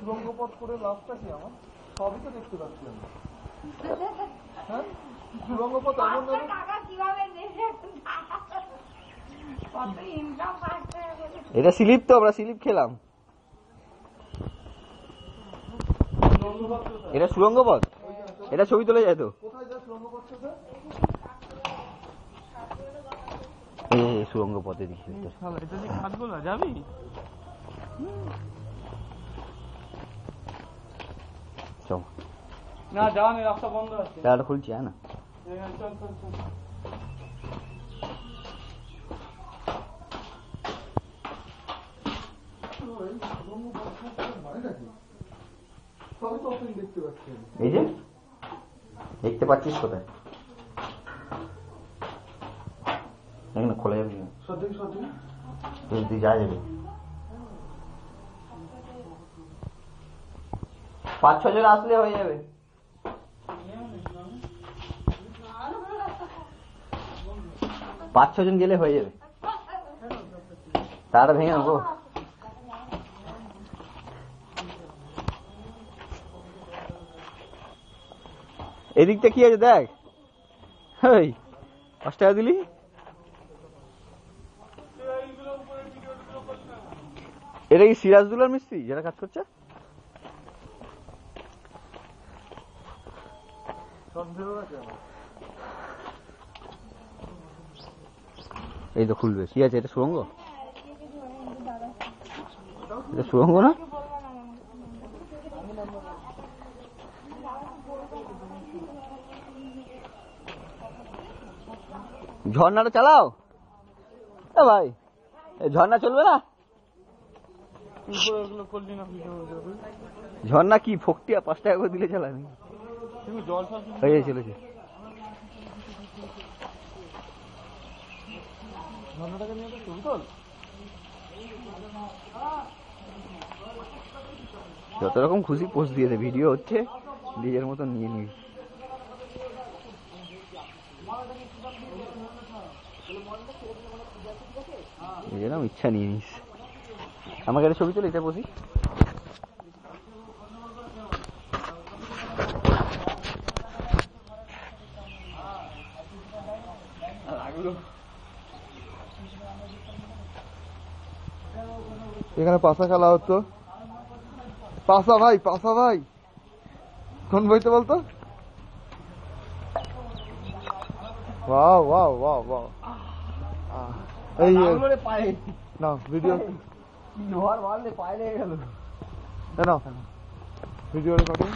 সুরঙ্গপথ করে লাভটা কি আমার? সবই তো দেখতে পাচ্ছি আমি। হ্যাঁ, সুরঙ্গপথ এমন টাকা কিভাবে দেবে? কত ইনকাম করতে হবে? এটা স্লিপ তো, আমরা স্লিপ খেলাম। এটা সুরঙ্গপথ, এটা ছবি তোলা যায় তো। কোথায় যায় সুরঙ্গপথটা? এই সুরঙ্গপথে দিকে এটা দিয়ে কাটবো না, যাবি চল না, যাওয়া নেই, রাস্তা বন্ধ আছে। তাহলে খুলছি না, চল চল চল। এই যে দেখতে পাচ্ছিস কোথায়? এখানে খোলা যাবে না, তুই যা যাবে 5-6 জন আসলে হয়ে যাবে। পাঁচ 6 জন গেলে হয়ে যাবে, তারা ভেঙে নেবো। এদিকটা কি আছে দেখ, 5 টাকা দিলি। এটা কি সিরাজদুল্লার মিস্ত্রি যারা কাজ করছে? এই তো খুলবে, কি আছে এটা? সুরঙ্গ, এটা সুরঙ্গ না? ঝর্ণাটা চালাও ভাই, ঝর্ণা চলবে না? ঝর্ণা কি ফোকটিয়া 5 টাকা করে দিলে চালাবি? হয়ে চলেছে। যত রকম খুশি পোস্ট দিয়ে দে, ভিডিও হচ্ছে নিজের মতো নিয়ে নিবি। নিজেরাম ইচ্ছা নিয়ে নিস। আমাকে একটা ছবি তুলে এটা বসি। এখানে পাশা খেলা হতো। পাশা ভাই, পাশা ভাই কোন বইতে বলতো? Wow wow wow wow. এই না ভিডিও লোহার মারলে পায়ে লেগে গেল। না ভিডিও রেকর্ডিং।